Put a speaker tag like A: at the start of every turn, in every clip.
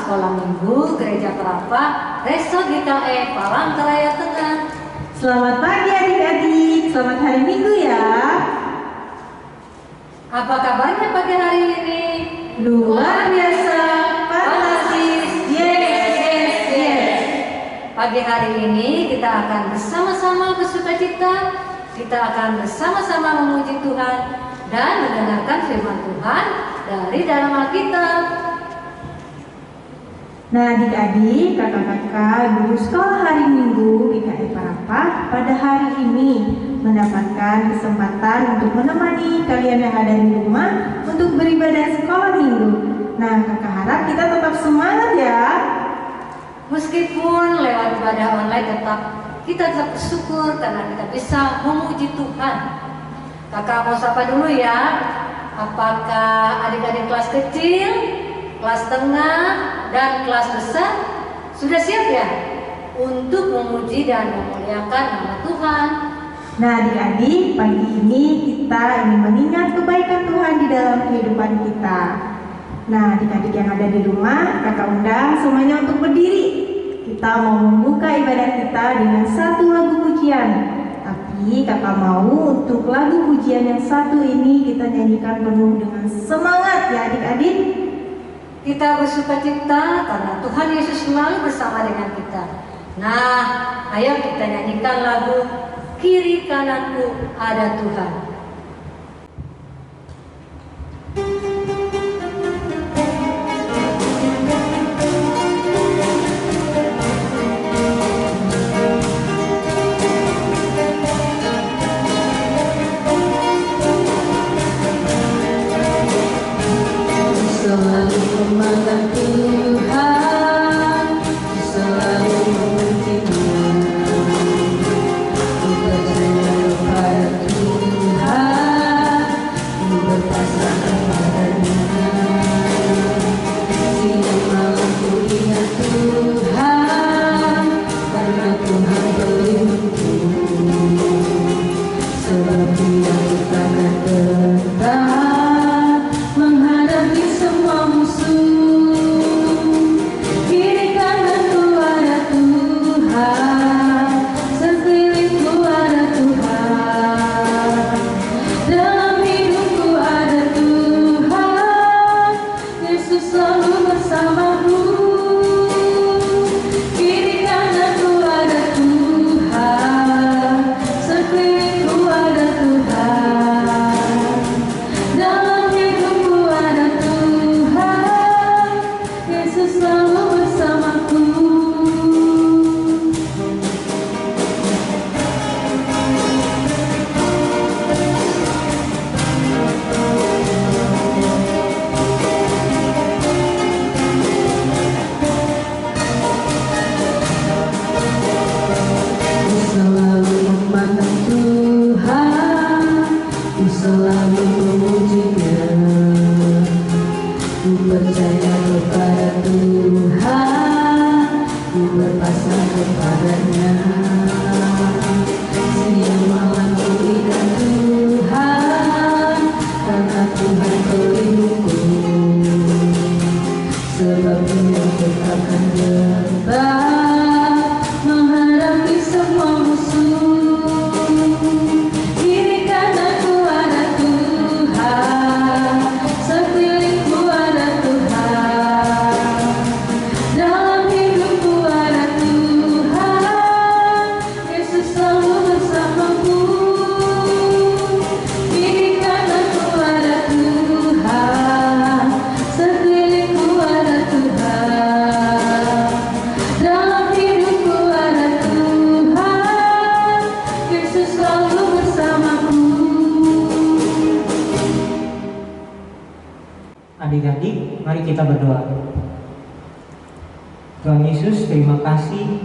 A: Sekolah Minggu Gereja Perapak, Resor GKE, Palangkaraya Tengah.
B: Selamat pagi adik-adik, selamat hari Minggu ya.
A: Apa kabarnya pagi hari ini?
B: Luar biasa, fantastis, yes.
A: Pagi hari ini kita akan bersama-sama bersukacita, kita akan bersama-sama memuji Tuhan dan mendengarkan firman Tuhan dari dalam Alkitab.
B: Nah adik-adik, kakak-kakak, guru sekolah hari Minggu GKE Perapak pada hari ini mendapatkan kesempatan untuk menemani kalian yang ada di rumah untuk beribadah sekolah Minggu. Nah kakak harap kita tetap semangat ya.
A: Meskipun lewat ibadah online kita tetap bersyukur karena kita bisa memuji Tuhan. Kakak mau sapa dulu ya. Apakah adik-adik kelas kecil, kelas tengah, dan kelas besar sudah siap ya untuk memuji dan memuliakan nama Tuhan?
B: Nah adik-adik, pagi ini kita ingin mengingat kebaikan Tuhan di dalam kehidupan kita. Nah adik-adik yang ada di rumah, kakak undang semuanya untuk berdiri. Kita mau membuka ibadah kita dengan satu lagu pujian. Tapi kakak mau untuk lagu pujian yang satu ini kita nyanyikan penuh dengan semangat ya adik-adik.
A: Kita bersukacita karena Tuhan Yesus selalu bersama dengan kita. Nah, ayo kita nyanyikan lagu Kiri Kananku Ada Tuhan.
B: Selalu memandang Tuhan, selalu memuji Tuhan, ku percaya kepada Tuhan, ku berpasrah kepadanya. Siang malam ku ingat Tuhan, karena Tuhan pelindungku, sebab Dia takkan tetap menghadapi semua musuh. Kiri kananku ada Tuhan, sekelilingku ada Tuhan, dalam hidupku ada Tuhan, Yesus selalu bersamaku. Kiri kananku ada Tuhan, sekelilingku ada Tuhan, dalam hidupku ada Tuhan, Yesus selalu bersamaku. Ku selalu memandang Tuhan, ku selalu memuji-Nya, ku percaya kepada Tuhan, ku berpasrah kepadanya. Siang malam ku ingat Tuhan, karena Tuhan pelindungku, sebab Dia takkan tetap menghadapi semua musuh. Kiri kananku ada Tuhan, sekelilingku ada Tuhan, dalam hidupku ada Tuhan, Yesus selalu bersamaku. Kiri kananku ada Tuhan, sekelilingku ada Tuhan, dalam hidupku ada Tuhan, Yesus selalu bersamaku.
C: Adik-adik, mari kita berdoa. Tuhan Yesus, terima kasih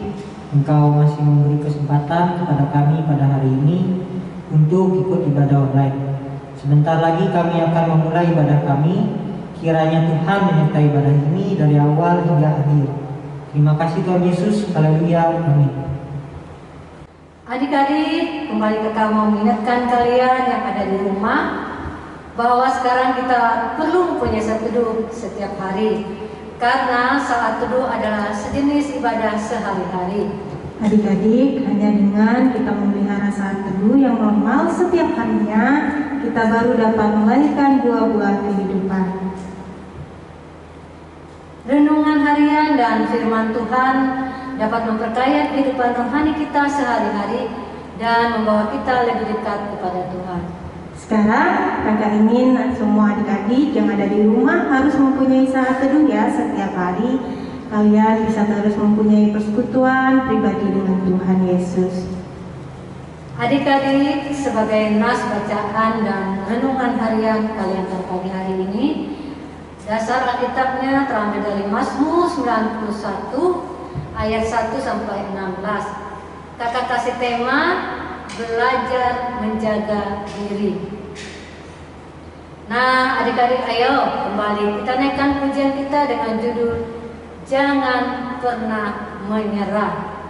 C: Engkau masih memberi kesempatan kepada kami pada hari ini untuk ikut ibadah online. Sebentar lagi kami akan memulai ibadah kami. Kiranya Tuhan menyertai ibadah ini dari awal hingga akhir. Terima kasih Tuhan Yesus. Haleluya. Amin.
A: Adik-adik, kembali kakak mau mengingatkan kalian yang ada di rumah bahwa sekarang kita perlu mempunyai satu teduh setiap hari. karena salat teduh adalah sejenis ibadah sehari-hari.
B: Adik-adik, hanya dengan kita memelihara saat teduh yang normal setiap harinya, kita baru dapat melahirkan buah-buah kehidupan.
A: Renungan harian dan firman Tuhan dapat memperkaya kehidupan rohani kita sehari-hari dan membawa kita lebih dekat kepada Tuhan.
B: Sekarang, kakak ingin semua adik-adik yang ada di rumah harus mempunyai saat teduh ya setiap hari. Kalian bisa terus mempunyai persekutuan pribadi dengan Tuhan Yesus.
A: Adik-adik, sebagai nas bacaan dan renungan harian kalian pada pagi hari ini, dasar Alkitabnya terambil dari Mazmur 91 ayat 1 sampai 16. Kakak kasih tema belajar menjaga diri. Nah, adik-adik, ayo kembali kita naikkan pujian kita dengan judul Jangan Pernah Menyerah.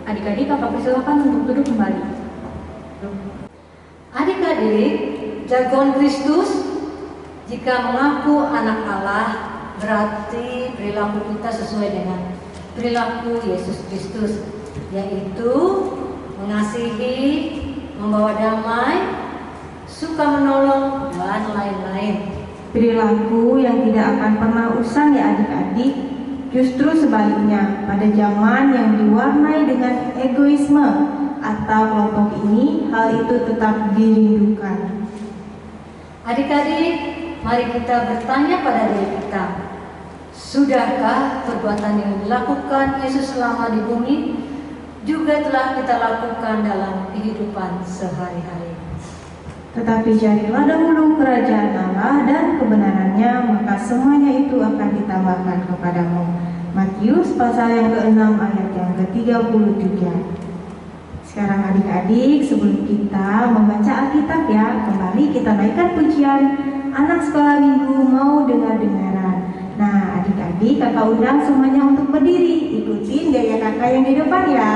B: Adik-adik, kakak persilakan untuk duduk kembali.
A: Adik-adik, jargon Kristus, jika mengaku anak Allah, berarti perilaku kita sesuai dengan perilaku Yesus Kristus, yaitu mengasihi, membawa damai, suka menolong, dan lain-lain.
B: Perilaku yang tidak akan pernah usang ya adik-adik. Justru sebaliknya, pada zaman yang diwarnai dengan egoisme atau kelompok ini, hal itu tetap dirindukan.
A: Adik-adik, mari kita bertanya pada diri kita, sudahkah perbuatan yang dilakukan Yesus selama di bumi juga telah kita lakukan dalam kehidupan sehari-hari?
B: Tetapi carilah dahulu kerajaan Allah dan kebenarannya, maka semuanya itu akan ditambahkan kepadamu. Matius pasal yang ke-6 ayat yang ke-33. Sekarang adik-adik, sebelum kita membaca Alkitab ya, kembali kita naikkan pujian Anak Sekolah Minggu Mau Dengar-dengaran. Nah, adik-adik, kakak undang semuanya untuk berdiri. Ikutin gaya kakak yang di depan ya.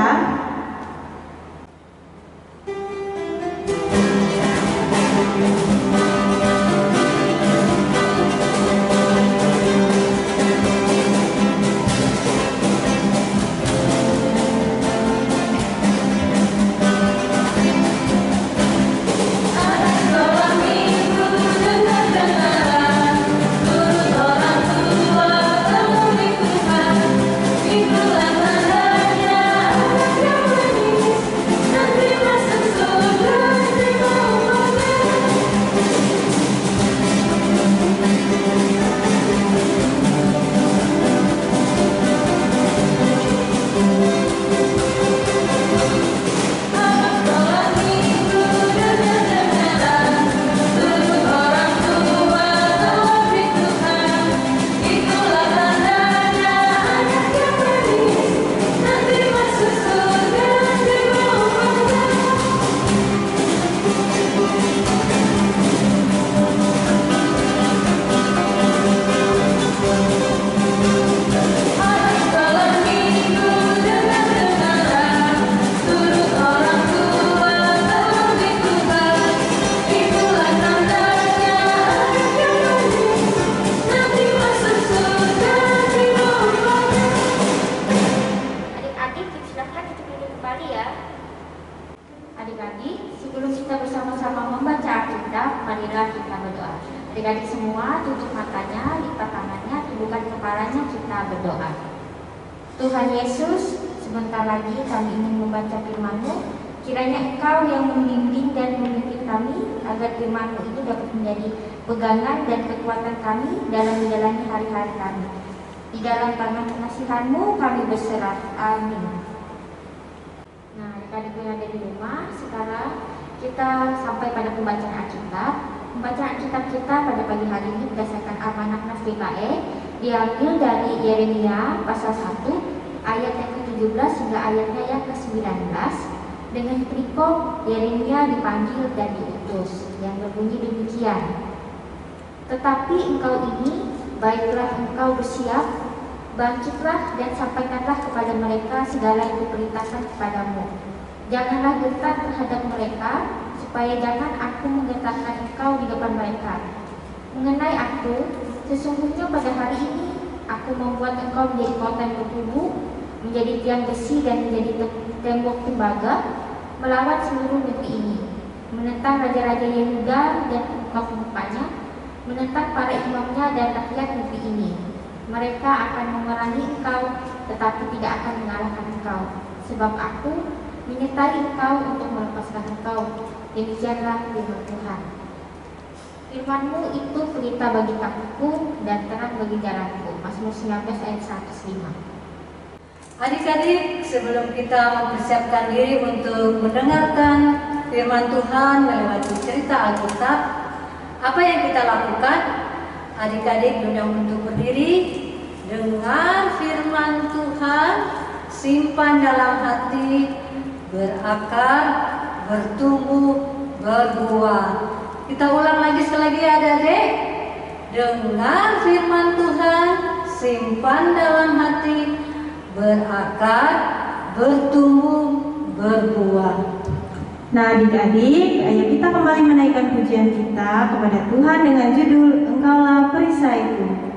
D: Minggu diberkati ya. Adik-adik, sebelum kita bersama-sama membaca Alkitab, marilah kita berdoa. Adik-adik semua, tutup matanya, lipat tangannya, tundukkan kepalanya, kita berdoa. Tuhan Yesus, sebentar lagi kami ingin membaca firman-Mu. Kiranya Engkau yang membimbing dan memimpin kami, agar firman-Mu itu dapat menjadi pegangan dan kekuatan kami dalam menjalani hari-hari kami. Di dalam tangan pengasihan-Mu kami berserah. Amin. Nah, adik-adik yang ada di rumah, sekarang kita sampai pada pembacaan Alkitab. Pembacaan Alkitab kita pada pagi hari ini berdasarkan Almanak Nas PKE diambil dari Yeremia pasal 1 ayat yang ke-17 hingga ayatnya yang ke-19 dengan perikop Yeremia dipanggil dan diutus yang berbunyi demikian. Tetapi engkau ini, baiklah engkau bersiap, bangkitlah dan sampaikanlah kepada mereka segala yang kuperintahkan kepadamu. Janganlah gentar terhadap mereka, supaya jangan aku menggetarkan engkau di depan mereka. Mengenai aku, sesungguhnya pada hari ini aku membuat engkau menjadi kota yang bertubuh, menjadi tiang besi dan menjadi tembok tembaga, melawan seluruh negeri ini, menentang raja-raja Yehuda dan pemuka-pemukanya, menentang para imamnya dan rakyat negeri ini. Mereka akan memerangi engkau, tetapi tidak akan mengalahkan engkau, sebab aku menyertai engkau untuk melepaskan engkau. Demikianlah firman Tuhan. Firman-Mu itu pelita bagi kakiku dan terang bagi jalanku. Mazmur 19 ayat 105.
A: Adik-adik, sebelum kita mempersiapkan diri untuk mendengarkan firman Tuhan melewati cerita Alkitab, apa yang kita lakukan? Adik-adik diundang untuk berdiri, dengar firman Tuhan, simpan dalam hati, berakar, bertumbuh, berbuah. Kita ulang lagi sekali lagi ya adik-adik. Dengar firman Tuhan, simpan dalam hati, berakar, bertumbuh, berbuah.
B: Nah adik-adik, ayo kita kembali menaikkan pujian kita kepada Tuhan dengan judul Engkaulah Perisaiku.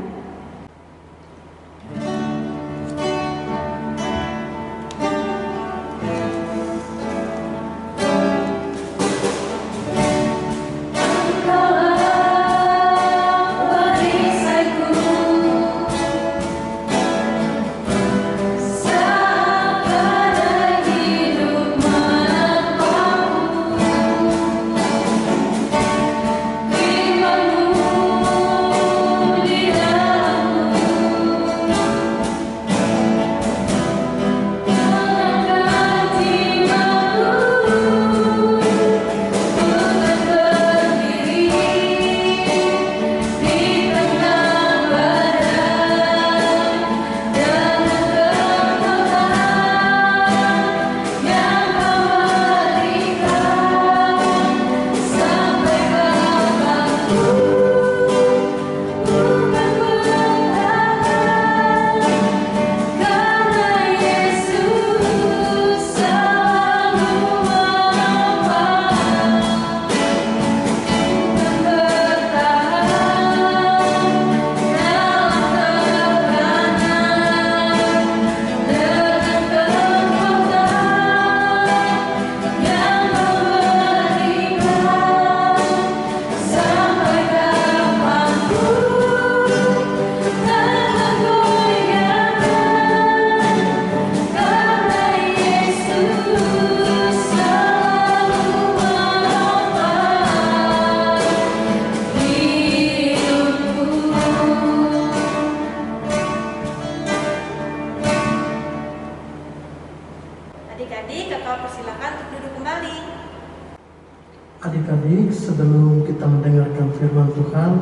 E: Adik-adik, sebelum kita mendengarkan firman Tuhan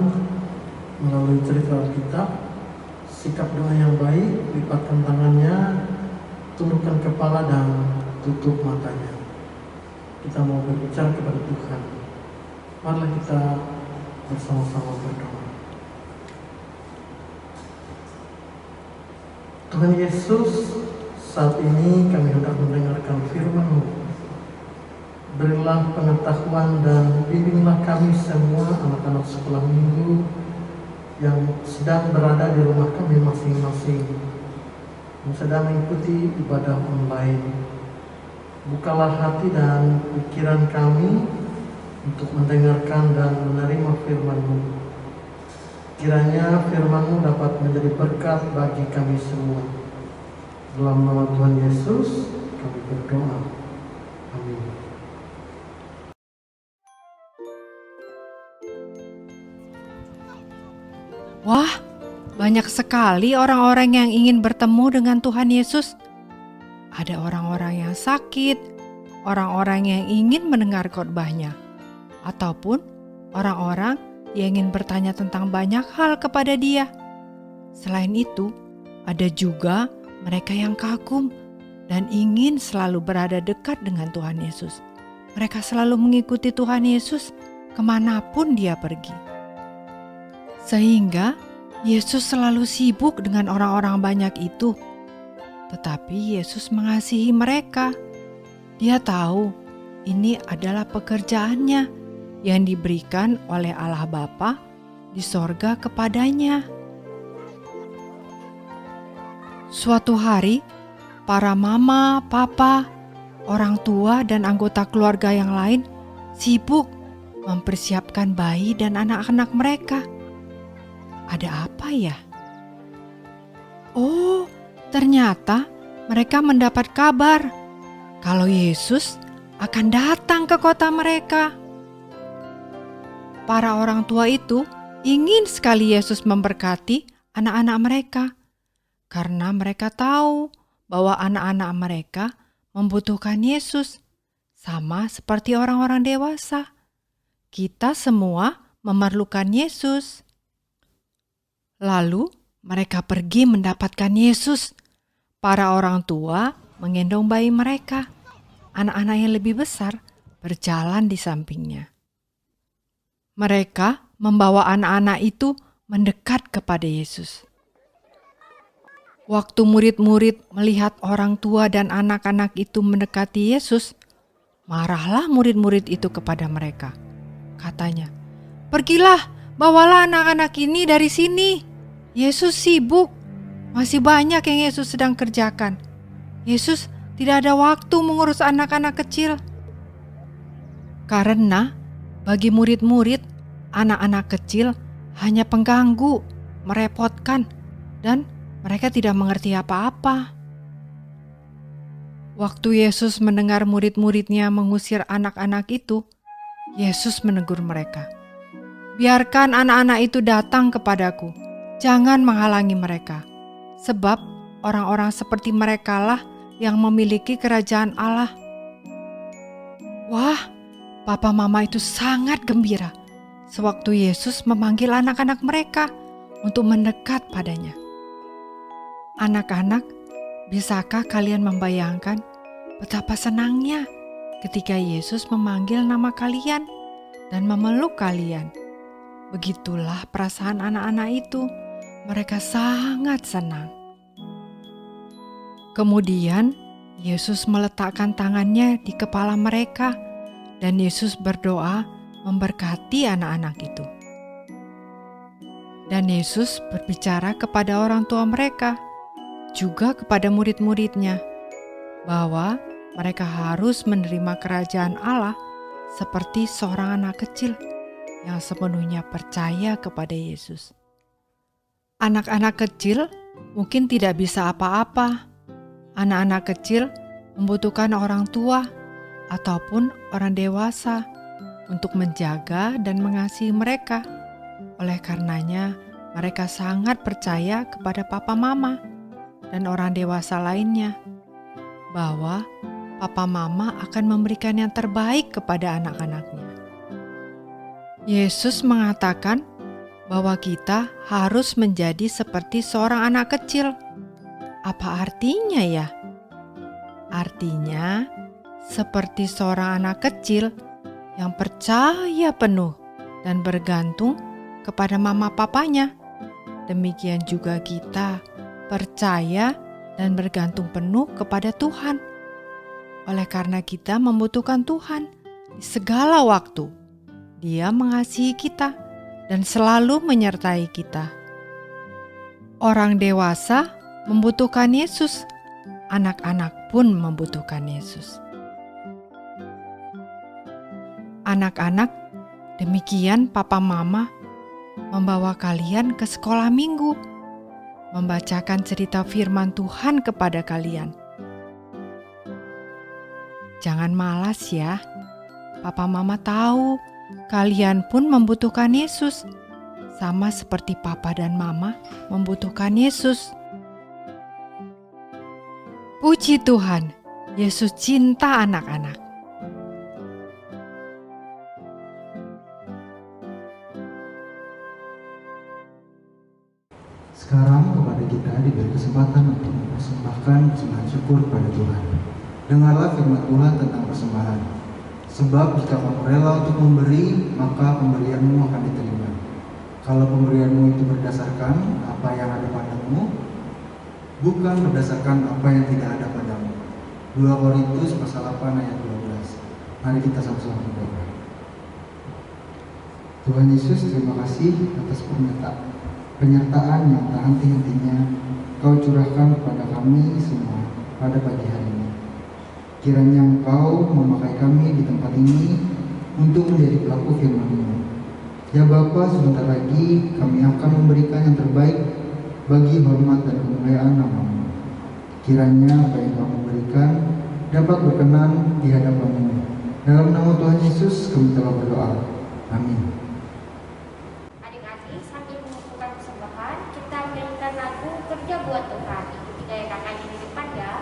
E: melalui cerita Alkitab, sikap doa yang baik, lipatkan tangannya, tundukkan kepala dan tutup matanya. Kita mau berbicara kepada Tuhan. Marilah kita bersama-sama berdoa. Tuhan Yesus, saat ini kami hendak mendengarkan firman-Mu. Berilah pengetahuan dan bimbinglah kami semua anak-anak sekolah minggu yang sedang berada di rumah kami masing-masing, yang sedang mengikuti ibadah online. Bukalah hati dan pikiran kami untuk mendengarkan dan menerima firman-Mu. Kiranya firman-Mu dapat menjadi berkat bagi kami semua. Dalam nama Tuhan Yesus kami berdoa. Amin.
F: Wah, banyak sekali orang-orang yang ingin bertemu dengan Tuhan Yesus. Ada orang-orang yang sakit, orang-orang yang ingin mendengar khotbahnya, ataupun orang-orang yang ingin bertanya tentang banyak hal kepada Dia. Selain itu, ada juga mereka yang kagum dan ingin selalu berada dekat dengan Tuhan Yesus. Mereka selalu mengikuti Tuhan Yesus kemanapun Dia pergi. Sehingga Yesus selalu sibuk dengan orang-orang banyak itu. Tetapi Yesus mengasihi mereka. Dia tahu ini adalah pekerjaannya yang diberikan oleh Allah Bapa di sorga kepadanya. Suatu hari, para mama, papa, orang tua, dan anggota keluarga yang lain sibuk mempersiapkan bayi dan anak-anak mereka. Ada apa ya? Oh, ternyata mereka mendapat kabar kalau Yesus akan datang ke kota mereka. Para orang tua itu ingin sekali Yesus memberkati anak-anak mereka, karena mereka tahu bahwa anak-anak mereka membutuhkan Yesus, sama seperti orang-orang dewasa. Kita semua memerlukan Yesus. Lalu mereka pergi mendapatkan Yesus. Para orang tua menggendong bayi mereka. Anak-anak yang lebih besar berjalan di sampingnya. Mereka membawa anak-anak itu mendekat kepada Yesus. Waktu murid-murid melihat orang tua dan anak-anak itu mendekati Yesus, marahlah murid-murid itu kepada mereka. Katanya, "Pergilah, bawalah anak-anak ini dari sini. Yesus sibuk. Masih banyak yang Yesus sedang kerjakan. Yesus tidak ada waktu mengurus anak-anak kecil." Karena bagi murid-murid, anak-anak kecil hanya pengganggu, merepotkan, dan mereka tidak mengerti apa-apa. Waktu Yesus mendengar murid-muridnya mengusir anak-anak itu, Yesus menegur mereka. "Biarkan anak-anak itu datang kepadaku. Jangan menghalangi mereka, sebab orang-orang seperti merekalah yang memiliki kerajaan Allah." Wah, papa mama itu sangat gembira sewaktu Yesus memanggil anak-anak mereka untuk mendekat padanya. Anak-anak, bisakah kalian membayangkan betapa senangnya ketika Yesus memanggil nama kalian dan memeluk kalian? Begitulah perasaan anak-anak itu. Mereka sangat senang. Kemudian Yesus meletakkan tangannya di kepala mereka dan Yesus berdoa memberkati anak-anak itu. Dan Yesus berbicara kepada orang tua mereka, juga kepada murid-muridnya, bahwa mereka harus menerima kerajaan Allah seperti seorang anak kecil yang sepenuhnya percaya kepada Yesus. Anak-anak kecil mungkin tidak bisa apa-apa. Anak-anak kecil membutuhkan orang tua ataupun orang dewasa untuk menjaga dan mengasihi mereka. Oleh karenanya, mereka sangat percaya kepada papa mama dan orang dewasa lainnya, bahwa papa mama akan memberikan yang terbaik kepada anak-anaknya. Yesus mengatakan bahwa kita harus menjadi seperti seorang anak kecil. Apa artinya ya? Artinya seperti seorang anak kecil yang percaya penuh dan bergantung kepada mama papanya. Demikian juga kita percaya dan bergantung penuh kepada Tuhan. Oleh karena kita membutuhkan Tuhan di segala waktu, Dia mengasihi kita dan selalu menyertai kita. Orang dewasa membutuhkan Yesus, anak-anak pun membutuhkan Yesus. Anak-anak, demikian Papa Mama membawa kalian ke sekolah minggu, membacakan cerita firman Tuhan kepada kalian. Jangan malas ya. Papa Mama tahu kalian pun membutuhkan Yesus, sama seperti Papa dan Mama membutuhkan Yesus. Puji Tuhan, Yesus cinta anak-anak.
G: Sekarang kepada kita diberi kesempatan untuk mempersembahkan persembahan syukur kepada Tuhan. Dengarlah firman Tuhan tentang persembahan. Sebab jika kamu rela untuk memberi, maka pemberianmu akan diterima. Kalau pemberianmu itu berdasarkan apa yang ada padamu, bukan berdasarkan apa yang tidak ada padamu. 2 Korintus pasal 8 ayat 12. Mari kita sama-sama berdoa. Tuhan Yesus, terima kasih atas penyertaan yang tak henti-hentinya Kau curahkan kepada kami semua pada pagi hari ini. Kiranya Engkau memakai kami di tempat ini untuk menjadi pelaku firman-Mu. Ya Bapa, sebentar lagi kami akan memberikan yang terbaik bagi hormat dan kemuliaan nama-Mu. Kiranya apa yang Kau berikan dapat berkenan di hadapan-Mu. Dalam nama Tuhan Yesus kami telah berdoa. Amin.
D: Adik-adik, sambil mengumpulkan persembahan, kita menyanyikan lagu Kerja Buat Tuhan. Ikuti gaya kakaknya di depan ya.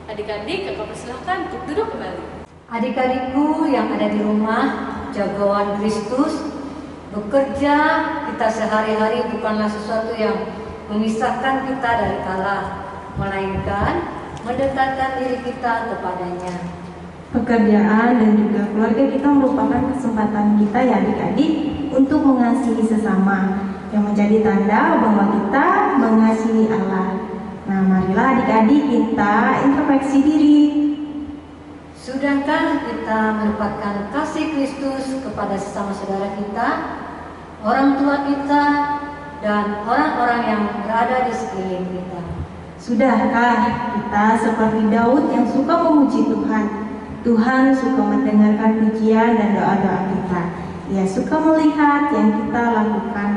A: Adik-adik, kakak persilahkan untuk duduk kembali. Adik-adikku yang ada di rumah, jagoan Kristus, bekerja kita sehari-hari bukanlah sesuatu yang memisahkan kita dari Allah, melainkan mendekatkan diri kita kepadanya.
B: Pekerjaan dan juga keluarga kita merupakan kesempatan kita ya adik-adik untuk mengasihi sesama, yang menjadi tanda bahwa kita mengasihi Allah. Nah, marilah adik-adik kita introspeksi diri.
A: Sudahkah kita melupakan kasih Kristus kepada sesama saudara kita, orang tua kita, dan orang-orang yang berada di sekeliling kita?
B: Sudahkah kita seperti Daud yang suka memuji Tuhan? Tuhan suka mendengarkan pujian dan doa-doa kita. Ia suka melihat yang kita lakukan,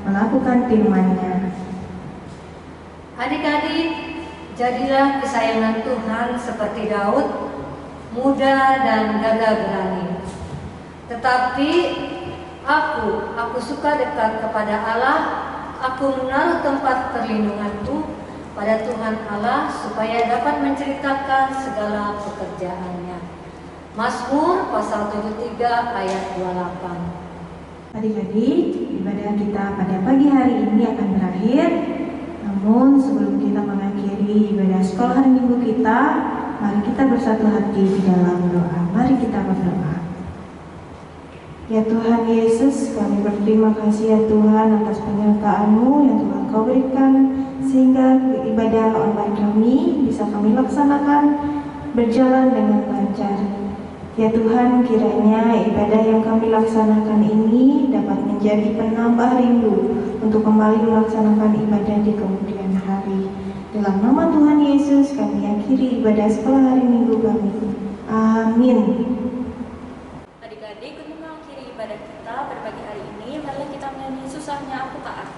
B: melakukan firman-Nya.
A: Adik-adik, jadilah kesayangan Tuhan seperti Daud, muda dan gagah berani. Tetapi aku suka dekat kepada Allah, aku menaruh tempat perlindunganku pada Tuhan Allah supaya dapat menceritakan segala pekerjaannya. Mazmur pasal 73 ayat 28.
B: Adik-adik, ibadah kita pada pagi hari ini akan berakhir. Namun sebelum kita mengakhiri ibadah sekolah hari minggu kita, mari kita bersatu hati di dalam doa. Mari kita berdoa. Ya Tuhan Yesus, kami berterima kasih ya Tuhan atas penyertaan-Mu yang telah Kau berikan, sehingga ibadah online kami bisa kami laksanakan berjalan dengan lancar. Ya Tuhan, kiranya ibadah yang kami laksanakan ini dapat menjadi penambah rindu untuk kembali melaksanakan ibadah di kemudian hari. Dalam nama Tuhan Yesus kami akhiri ibadah sekolah hari Minggu kami. Amin.
H: Adik-adik, untuk mengakhiri ibadah kita pada pagi hari ini, marilah kita menyanyi susahnya aku taat.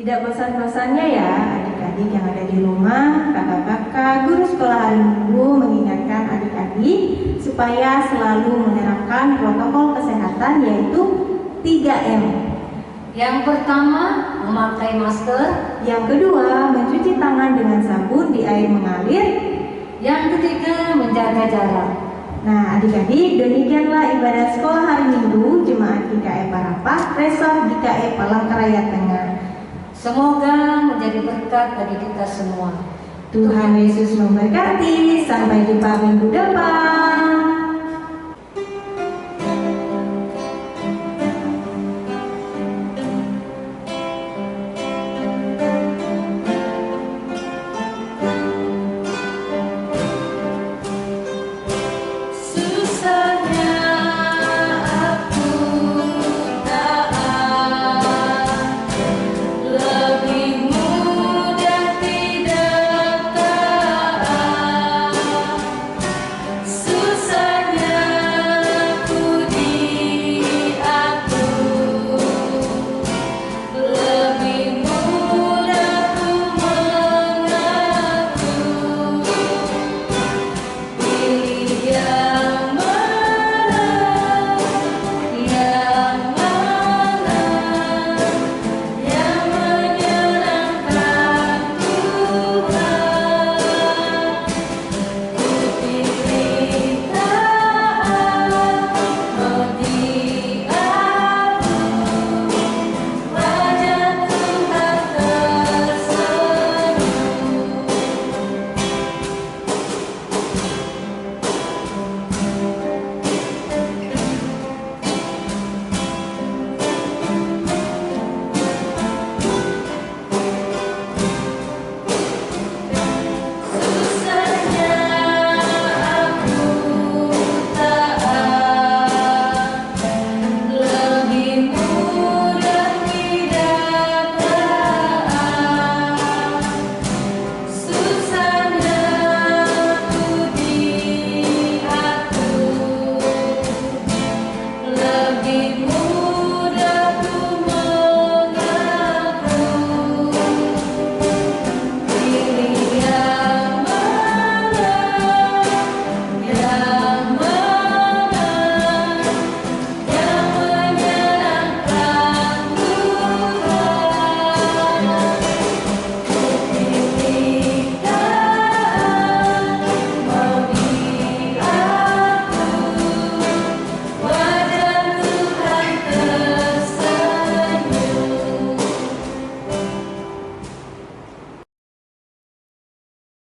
B: Tidak bosan-bosannya ya adik-adik yang ada di rumah, kakak-kakak, guru sekolah hari Minggu mengingatkan adik-adik supaya selalu menerapkan protokol kesehatan yaitu 3M.
A: Yang pertama, memakai masker.
B: Yang kedua, mencuci tangan dengan sabun di air mengalir.
A: Yang ketiga, menjaga jarak.
B: Nah adik-adik, demikianlah ibadah sekolah hari Minggu Jemaat GKI Parapah Resor GKI Palangkaraya Tengah.
A: Semoga menjadi berkat bagi kita semua.
B: Tuhan Yesus memberkati. Sampai jumpa minggu depan.